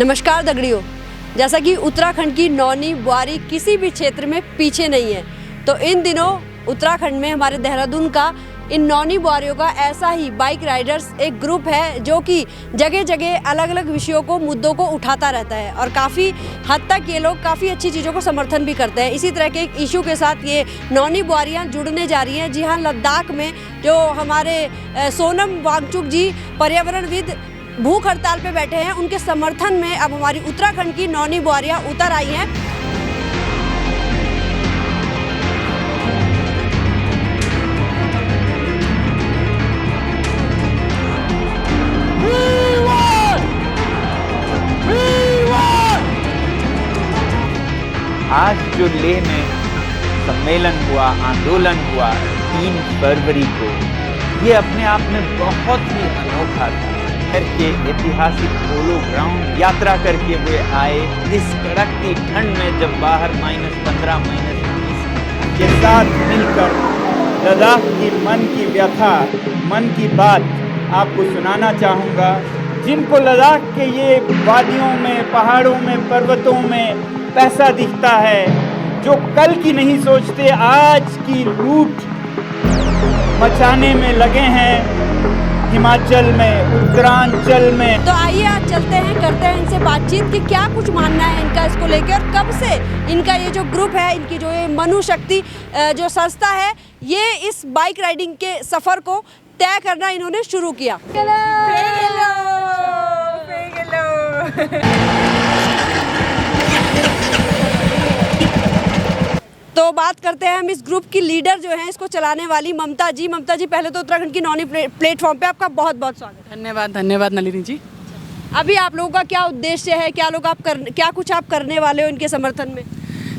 नमस्कार दगड़ियों, जैसा कि उत्तराखंड की नौनी बुआरी किसी भी क्षेत्र में पीछे नहीं है, तो इन दिनों उत्तराखंड में हमारे देहरादून का इन नौनी बुआरियों का ऐसा ही बाइक राइडर्स एक ग्रुप है जो कि जगह जगह अलग अलग विषयों को मुद्दों को उठाता रहता है और काफ़ी हद तक ये लोग काफ़ी अच्छी चीज़ों को समर्थन भी करते हैं। इसी तरह के एक इशू के साथ ये नौनी बुआरियाँ जुड़ने जा रही हैं। जी हाँ, लद्दाख में जो हमारे सोनम वांगचुक जी पर्यावरणविद भूख हड़ताल पे बैठे हैं, उनके समर्थन में अब हमारी उत्तराखंड की नौनी बुआरियाँ उतर आई हैं। आज जो लेह में सम्मेलन हुआ, आंदोलन हुआ 3 फरवरी को, ये अपने आप में बहुत ही अनोखा था। शहर के ऐतिहासिक पोलो ग्राउंड यात्रा करके वे आए इस कड़कती ठंड में, जब बाहर -15 -20 के साथ मिलकर लद्दाख की मन की व्यथा, मन की बात आपको सुनाना चाहूँगा। जिनको लद्दाख के ये वादियों में, पहाड़ों में, पर्वतों में पैसा दिखता है, जो कल की नहीं सोचते, आज की लूट मचाने में लगे हैं हिमाचल में, उत्तरांचल में। तो आइए आज चलते हैं, करते हैं इनसे बातचीत कि क्या कुछ मानना है इनका इसको लेकर और कब से इनका ये जो ग्रुप है, इनकी जो ये मनु शक्ति जो संस्था है, ये इस बाइक राइडिंग के सफ़र को तय करना इन्होंने शुरू किया। तो बात करते हैं हम इस ग्रुप की लीडर जो हैं, इसको चलाने वाली ममता जी। ममता जी, पहले तो उत्तराखंड की नौनी प्लेटफॉर्म पे आपका बहुत बहुत स्वागत। धन्यवाद नलिनी जी। अभी आप लोगों का क्या उद्देश्य है, क्या कुछ आप करने वाले हो इनके समर्थन में?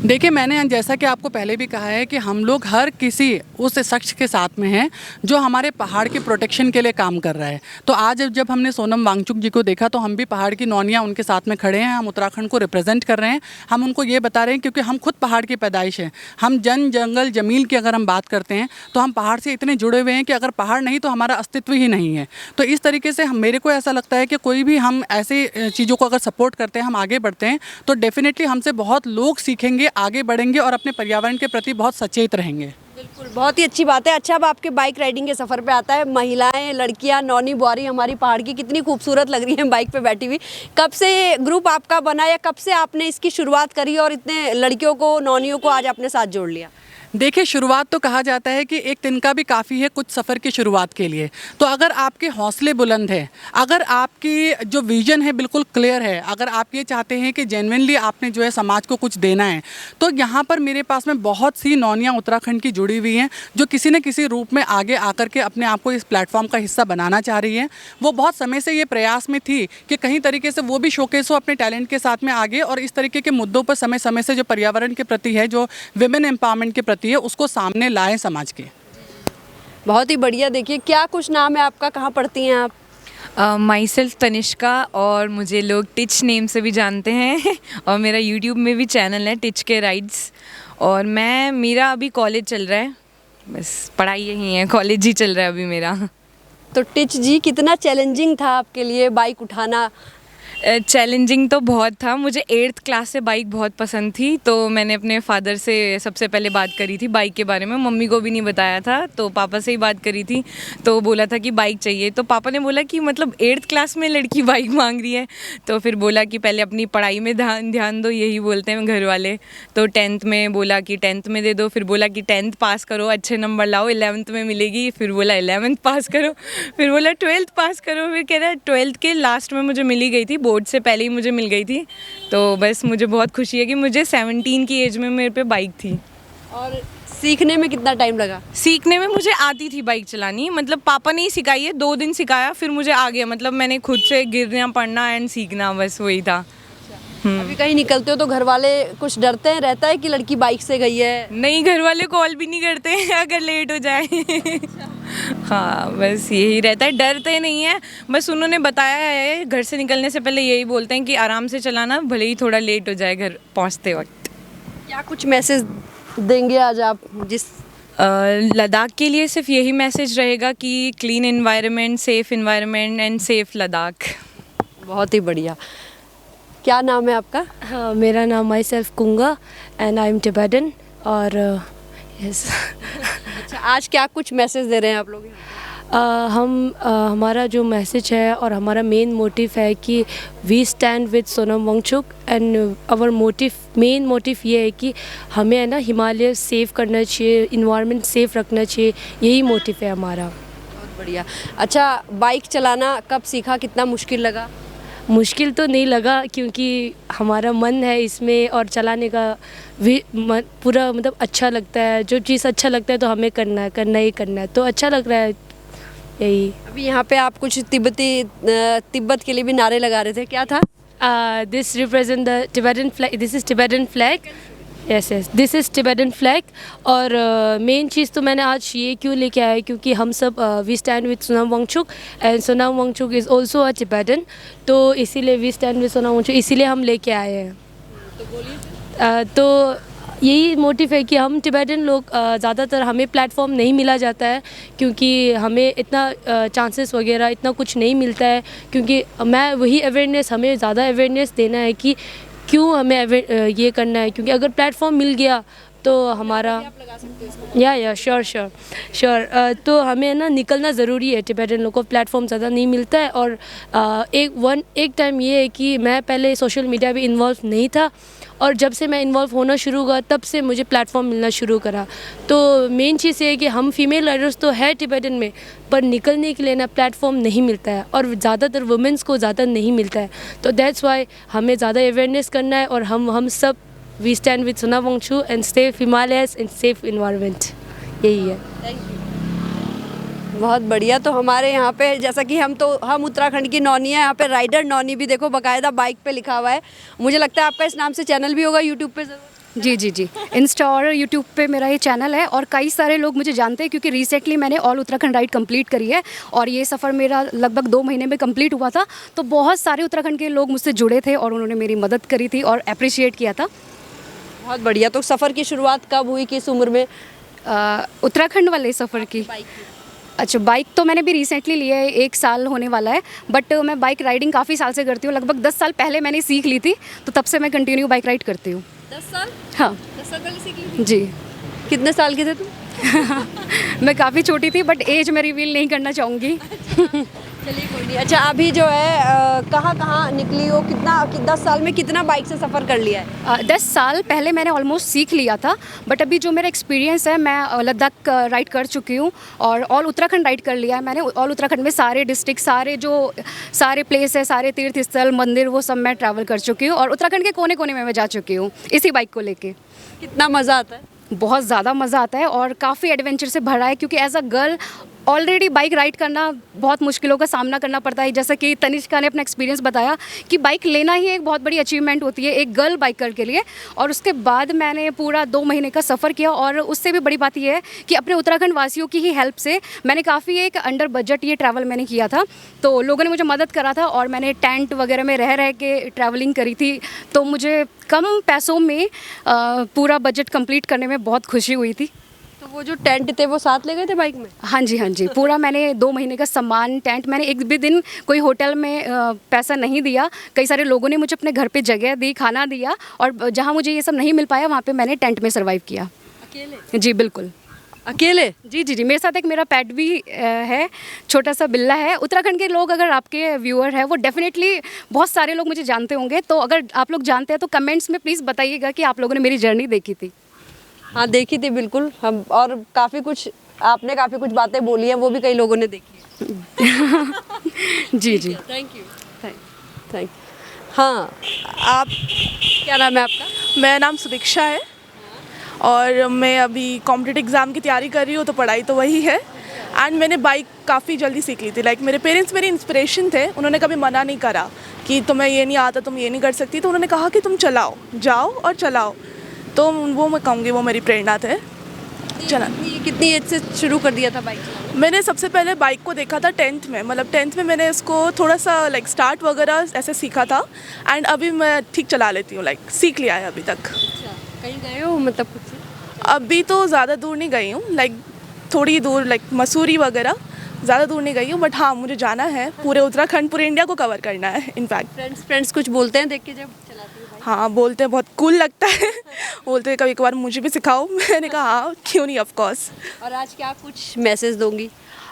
देखिए, मैंने जैसा कि आपको पहले भी कहा है कि हम लोग हर किसी उस शख्स के साथ में हैं जो हमारे पहाड़ की प्रोटेक्शन के लिए काम कर रहा है। तो आज जब हमने सोनम वांगचुक जी को देखा तो हम भी पहाड़ की नौनियाँ उनके साथ में खड़े हैं। हम उत्तराखंड को रिप्रेजेंट कर रहे हैं। हम उनको ये बता रहे हैं क्योंकि हम खुद पहाड़ की पैदाइश हैं। हम जंगल जमील की अगर हम बात करते हैं तो हम पहाड़ से इतने जुड़े हुए हैं कि अगर पहाड़ नहीं तो हमारा अस्तित्व ही नहीं है। तो इस तरीके से मेरे को ऐसा लगता है कि कोई भी हम ऐसे चीज़ों को अगर सपोर्ट करते हैं, हम आगे बढ़ते हैं, तो डेफिनेटली हमसे बहुत लोग सीखेंगे, आगे बढ़ेंगे और अपने पर्यावरण के प्रति बहुत सचेत रहेंगे। बिल्कुल, बहुत ही अच्छी बात है। अच्छा, अब आपके बाइक राइडिंग के सफ़र पे आता है, महिलाएं, लड़कियां, नौनी बुआरी हमारी पहाड़ की कितनी खूबसूरत लग रही हैं बाइक पे बैठी हुई। कब से ये ग्रुप आपका बना या कब से आपने इसकी शुरुआत करी और इतने लड़कियों को, नौनियों को आज अपने साथ जोड़ लिया? देखिए, शुरुआत तो कहा जाता है कि एक तिनका भी काफ़ी है कुछ सफ़र की शुरुआत के लिए। तो अगर आपके हौसले बुलंद हैं, अगर आपकी जो विज़न है बिल्कुल क्लियर है, अगर आप ये चाहते हैं कि जेन्युइनली आपने जो है समाज को कुछ देना है, तो यहाँ पर मेरे पास में बहुत सी नौनियाँ उत्तराखंड की जुड़ी हुई हैं जो किसी न किसी रूप में आगे आकर के अपने आप को इस प्लेटफॉर्म का हिस्सा बनाना चाह रही हैं। वो बहुत समय से ये प्रयास में थी कि कहीं तरीके से वो भी शोकेस हो अपने टैलेंट के साथ में आगे, और इस तरीके के मुद्दों पर समय समय से जो पर्यावरण के प्रति है, जो विमेन एम्पावरमेंट के प्रति है, उसको सामने लाएं समाज के। बहुत ही बढ़िया। देखिए, क्या कुछ नाम है आपका, कहाँ पढ़ती हैं आप? माई सेल्फ तनिष्का, और मुझे लोग टिच नेम से भी जानते हैं और मेरा यूट्यूब में भी चैनल है टिच के राइड्स। और मेरा अभी कॉलेज चल रहा है, बस पढ़ाई यही है, कॉलेज ही चल रहा है अभी मेरा। तो टिच जी, कितना चैलेंजिंग था आपके लिए बाइक उठाना? चैलेंजिंग तो बहुत था। मुझे 8th क्लास से बाइक बहुत पसंद थी, तो मैंने अपने फादर से सबसे पहले बात करी थी बाइक के बारे में। मम्मी को भी नहीं बताया था, तो पापा से ही बात करी थी। तो बोला था कि बाइक चाहिए, तो पापा ने बोला कि मतलब 8th क्लास में लड़की बाइक मांग रही है। तो फिर बोला कि पहले अपनी पढ़ाई में ध्यान दो, यही बोलते हैं घर वाले। तो 10th में बोला कि 10th में दे दो, फिर बोला कि 10th पास करो, अच्छे नंबर लाओ, 11th में मिलेगी। फिर बोला 11th पास करो, फिर बोला 12th पास करो। फिर कह रहा 12th के लास्ट में मुझे मिली गई थी, बोर्ड से पहले ही मुझे मिल गई थी। तो बस मुझे बहुत खुशी है कि मुझे 17 की एज में मेरे पे बाइक थी। और सीखने में कितना टाइम लगा? सीखने में मुझे आती थी बाइक चलानी, मतलब पापा ने ही सिखाई है, 2 दिन सिखाया, फिर मुझे आ गया। मतलब मैंने खुद से गिरना, पढ़ना एंड सीखना, बस वही था। अभी कहीं निकलते हो तो घर वाले कुछ डरते हैं, रहता है कि लड़की बाइक से गई है? नहीं, घर वाले कॉल भी नहीं करते हैं अगर लेट हो जाए। हाँ, बस यही रहता है, डरते नहीं है। बस उन्होंने बताया है, घर से निकलने से पहले यही बोलते हैं कि आराम से चलाना, भले ही थोड़ा लेट हो जाए घर पहुंचते वक्त। क्या कुछ मैसेज देंगे आज आप जिस लद्दाख के लिए? सिर्फ यही मैसेज रहेगा कि clean environment, safe environment and safe Ladakh. बहुत ही बढ़िया। क्या नाम है आपका? हाँ, मेरा नाम my self Kunga and I am Tibetan और यस अच्छा, आज क्या कुछ मैसेज दे रहे हैं आप लोग? हमारा जो मैसेज है और हमारा मेन मोटिव है कि we stand with Sonam Wangchuk and our main motive ये है कि हमें है ना हिमालय सेव करना चाहिए, इन्वायरमेंट सेफ रखना चाहिए, यही मोटिव है हमारा। बहुत बढ़िया। अच्छा, बाइक चलाना कब सीखा, कितना मुश्किल लगा? मुश्किल तो नहीं लगा क्योंकि हमारा मन है इसमें और चलाने का भी पूरा मतलब अच्छा लगता है। जो चीज़ अच्छा लगता है तो हमें करना ही करना है, तो अच्छा लग रहा है यही। अभी यहाँ पे आप कुछ तिब्बत के लिए भी नारे लगा रहे थे, क्या था? This represent the Tibetan flag, this is Tibetan flag, yes this is Tibetan flag. और मेन चीज़ तो मैंने आज ये क्यों लेके आया क्योंकि हम सब we stand with Sonam Wangchuk and Sonam Wangchuk is also a Tibetan, तो इसीलिए we stand with Sonam Wangchuk इसीलिए हम लेके आए हैं। तो बोलिए। तो यही मोटिव है कि हम टिबेटन लोग ज़्यादातर हमें प्लेटफॉर्म नहीं मिला जाता है क्योंकि हमें इतना चांसेस वगैरह इतना कुछ नहीं मिलता है, क्योंकि मैं वही अवेयरनेस, हमें ज़्यादा अवेयरनेस देना है कि क्यों हमें ये करना है, क्योंकि अगर प्लेटफॉर्म मिल गया तो हमारा या श्योर तो हमें ना निकलना ज़रूरी है। टिबेटन लोगों को प्लेटफॉर्म ज़्यादा नहीं मिलता है और एक टाइम ये है कि मैं पहले सोशल मीडिया भी इन्वॉल्व नहीं था और जब से मैं इन्वॉल्व होना शुरू हुआ तब से मुझे प्लेटफॉर्म मिलना शुरू करा। तो मेन चीज़ ये है कि हम फीमेल राइडर्स तो है टिबेटन में, पर निकलने के लिए ना प्लेटफॉर्म नहीं मिलता है और ज़्यादातर वुमेंस को ज़्यादा नहीं मिलता है। तो दैट्स वाई हमें ज़्यादा अवेयरनेस करना है और हम सब we stand with Sonam Wangchuk and safe Himalayas and safe environment, यही है। बहुत बढ़िया। तो हमारे यहाँ पे जैसा कि हम उत्तराखंड की नौनी है, यहाँ पे राइडर नौनी भी देखो बाकायदा बाइक पे लिखा हुआ है। मुझे लगता है आपका इस नाम से चैनल भी होगा यूट्यूब पे ज़रूर। जी, इंस्टा और यूट्यूब पे मेरा ये चैनल है और कई सारे लोग मुझे जानते हैं क्योंकि रिसेंटली मैंने ऑल उत्तराखंड राइड कंप्लीट करी है और ये सफ़र मेरा लगभग 2 महीने में कंप्लीट हुआ था। तो बहुत सारे उत्तराखंड के लोग मुझसे जुड़े थे और उन्होंने मेरी मदद करी थी और अप्रिशिएट किया था। बहुत बढ़िया। तो सफ़र की शुरुआत कब हुई, किस उम्र में? उत्तराखंड वाले सफ़र की? अच्छा, बाइक तो मैंने भी रिसेंटली लिया है, 1 साल होने वाला है, बट मैं बाइक राइडिंग काफ़ी साल से करती हूँ। लगभग 10 साल पहले मैंने सीख ली थी, तो तब से मैं कंटिन्यू बाइक राइड करती हूँ। 10 साल? हाँ, 10 साल पहले सीख ली थी? जी। कितने साल के थे तुम? मैं काफ़ी छोटी थी बट एज मैं रिवील नहीं करना चाहूँगी। चलिए कोई नहीं। अच्छा, अभी जो है कहाँ निकली हो, 10 साल में कितना बाइक से सफ़र कर लिया है? 10 साल पहले मैंने ऑलमोस्ट सीख लिया था, बट अभी जो मेरा एक्सपीरियंस है, मैं लद्दाख राइड कर चुकी हूँ और ऑल उत्तराखंड राइड कर लिया है मैंने। ऑल उत्तराखंड में सारे डिस्ट्रिक्ट, सारे प्लेस है, सारे तीर्थ स्थल, मंदिर, वो सब मैं ट्रैवल कर चुकी हूँ और उत्तराखंड के कोने कोने में मैं जा चुकी हूँ इसी बाइक को लेके। कितना मज़ा आता है? बहुत ज़्यादा मज़ा आता है और काफ़ी एडवेंचर से भरा है क्योंकि as a girl already bike ride करना बहुत मुश्किलों का सामना करना पड़ता है। जैसा कि तनिष्का ने अपना एक्सपीरियंस बताया कि बाइक लेना ही एक बहुत बड़ी अचीवमेंट होती है एक गर्ल बाइकर के लिए, और उसके बाद मैंने पूरा 2 महीने का सफ़र किया और उससे भी बड़ी बात यह है कि अपने उत्तराखंड वासियों की ही हेल्प से मैंने काफ़ी एक अंडर बजट ये ट्रैवल मैंने किया था। तो लोगों ने मुझे मदद करा था और मैंने टेंट वगैरह में रह के ट्रैवलिंग करी थी, तो मुझे कम पैसों में पूरा बजट कंप्लीट करने में बहुत खुशी हुई थी। तो वो जो टेंट थे वो साथ ले गए थे बाइक में? हाँ जी, पूरा मैंने 2 महीने का सामान, टेंट, मैंने एक भी दिन कोई होटल में पैसा नहीं दिया। कई सारे लोगों ने मुझे अपने घर पे जगह दी, खाना दिया और जहाँ मुझे ये सब नहीं मिल पाया वहाँ पे मैंने टेंट में सर्वाइव किया। अकेले? जी बिल्कुल अकेले? जी, मेरे साथ एक मेरा पेट भी है, छोटा सा बिल्ला है। उत्तराखंड के लोग, अगर आपके व्यूअर है, वो डेफिनेटली बहुत सारे लोग मुझे जानते होंगे, तो अगर आप लोग जानते हैं तो कमेंट्स में प्लीज़ बताइएगा कि आप लोगों ने मेरी जर्नी देखी थी। हाँ, देखी थी बिल्कुल हम, और आपने काफ़ी कुछ बातें बोली हैं, वो भी कई लोगों ने देखी है। जी। Thank you. हाँ, आप, क्या नाम है आपका? मेरा नाम सुदीक्षा है और मैं अभी कॉम्पिटिटिव एग्ज़ाम की तैयारी कर रही हूँ, तो पढ़ाई तो वही है। एंड मैंने बाइक काफ़ी जल्दी सीख ली थी। लाइक मेरे पेरेंट्स मेरी इंस्पिरेशन थे, उन्होंने कभी मना नहीं करा कि तुम्हें ये नहीं आता, तुम ये नहीं कर सकती, तो उन्होंने कहा कि तुम चलाओ, जाओ और चलाओ। तो वो मैं कहूँगी वो मेरी प्रेरणा थे। चला कितनी एज से शुरू कर दिया था बाइक? मैंने सबसे पहले बाइक को देखा था 10th में, मतलब 10th में मैंने इसको थोड़ा सा लाइक स्टार्ट वगैरह ऐसे सीखा था एंड अभी मैं ठीक चला लेती हूँ, लाइक सीख लिया है अभी तक। अच्छा, कहीं गए हो मतलब खुद से? अभी तो ज़्यादा दूर नहीं गई हूँ, लाइक थोड़ी दूर, लाइक मसूरी वगैरह, ज़्यादा दूर नहीं गई हूँ, बट हाँ मुझे जाना है, पूरे उत्तराखंड पूरे इंडिया को कवर करना है इनफैक्ट। फ्रेंड्स कुछ बोलते हैं देख के जब चलाती हो? हाँ बोलते हैं, बहुत कूल लगता है। बोलते हैं कभी कभार मुझे भी सिखाओ। मैंने कहा हाँ क्यों नहीं, ऑफ कोर्स। और आज क्या कुछ मैसेज दूंगी?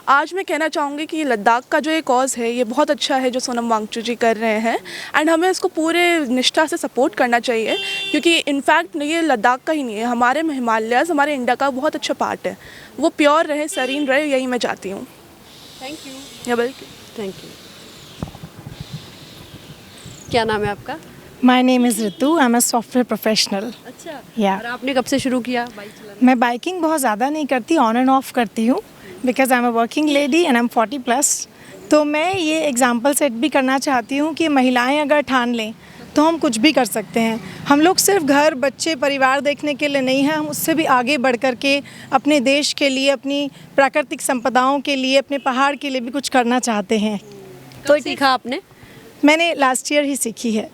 आज मैं कहना चाहूँगी कि लद्दाख का जो ये कॉज है ये बहुत अच्छा है जो सोनम वांगचुक जी कर रहे हैं, एंड हमें इसको पूरे निष्ठा से सपोर्ट करना चाहिए, क्योंकि इनफैक्ट ये लद्दाख का ही नहीं है, हमारे हिमालयस हमारे इंडिया का बहुत अच्छा पार्ट है, वो प्योर रहे, सरीन रहे, यही मैं चाहती हूँ। Thank you. या बल्कि थैंक यू। क्या नाम है आपका? My name is Ritu, I am a software professional. अच्छा। या और आपने कब से शुरू किया बाइक चलाना? मैं बाइकिंग बहुत ज़्यादा नहीं करती, ऑन एंड ऑफ करती हूँ, because I am a working lady and I am 40+। तो मैं ये एग्जांपल सेट भी करना चाहती हूँ कि महिलाएं अगर ठान लें तो हम कुछ भी कर सकते हैं। हम लोग सिर्फ घर, बच्चे, परिवार देखने के लिए नहीं हैं, हम उससे भी आगे बढ़ कर के अपने देश के लिए, अपनी प्राकृतिक संपदाओं के लिए, अपने पहाड़ के लिए भी कुछ करना चाहते हैं। तो सीखा आपने? मैंने लास्ट ईयर ही सीखी है,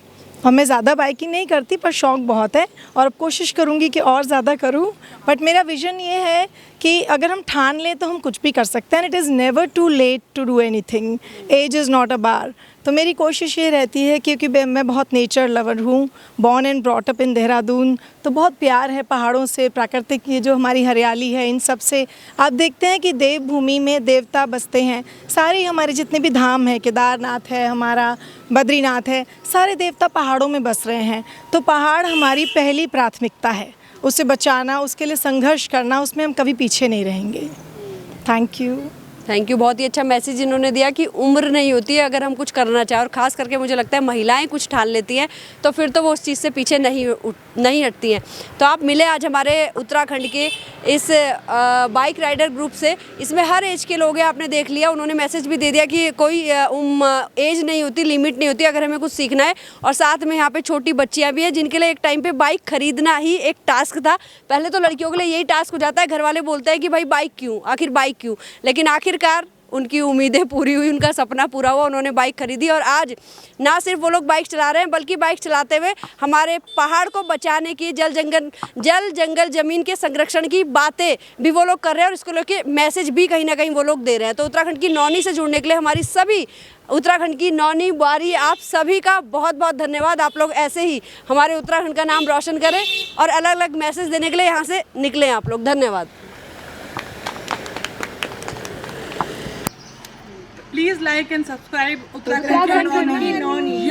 और मैं ज़्यादा बाइकिंग नहीं करती, पर शौक़ बहुत है और अब कोशिश करूँगी कि और ज़्यादा करूँ। बट मेरा विज़न ये है कि अगर हम ठान लें तो हम कुछ भी कर सकते हैं। It is never too late to do anything, age is not a bar. तो मेरी कोशिश ये रहती है, क्योंकि मैं बहुत नेचर लवर हूँ, born and brought up in Dehradun, तो बहुत प्यार है पहाड़ों से, प्राकृतिक ये जो हमारी हरियाली है इन सब से। आप देखते हैं कि देवभूमि में देवता बसते हैं, सारे हमारे जितने भी धाम हैं, केदारनाथ है हमारा, बद्रीनाथ है, सारे देवता पहाड़ों में बस रहे हैं। तो पहाड़ हमारी पहली प्राथमिकता है, उसे बचाना, उसके लिए संघर्ष करना, उसमें हम कभी पीछे नहीं रहेंगे। Thank you. Thank you. बहुत ही अच्छा मैसेज इन्होंने दिया कि उम्र नहीं होती है अगर हम कुछ करना चाहें, और ख़ास करके मुझे लगता है महिलाएं कुछ ठान लेती हैं तो फिर तो वो उस चीज़ से पीछे नहीं हटती हैं। तो आप मिले आज हमारे उत्तराखंड के इस बाइक राइडर ग्रुप से, इसमें हर एज के लोग हैं, आपने देख लिया। उन्होंने मैसेज भी दे दिया कि कोई एज नहीं होती, लिमिट नहीं होती अगर हमें कुछ सीखना है। और साथ में यहाँ पे छोटी बच्चियाँ भी हैं जिनके लिए एक टाइम पे बाइक खरीदना ही एक टास्क था। पहले तो लड़कियों के लिए यही टास्क हो जाता है, घर वाले बोलते हैं कि भाई बाइक क्यों, आखिर बाइक क्यों, लेकिन आखिरकार उनकी उम्मीदें पूरी हुई, उनका सपना पूरा हुआ, उन्होंने बाइक खरीदी। और आज ना सिर्फ वो लोग बाइक चला रहे हैं, बल्कि बाइक चलाते हुए हमारे पहाड़ को बचाने की, जल जंगल ज़मीन के संरक्षण की बातें भी वो लोग कर रहे हैं, और इसको लेके मैसेज भी कहीं ना कहीं वो लोग दे रहे हैं। तो उत्तराखंड की नौनी से जुड़ने के लिए हमारी सभी उत्तराखंड की नौनी बुआरी, आप सभी का बहुत बहुत धन्यवाद। आप लोग ऐसे ही हमारे उत्तराखंड का नाम रोशन करें और अलग अलग मैसेज देने के लिए यहाँ से निकलें आप लोग। धन्यवाद। Please like and subscribe Uttarakhand की नौनी।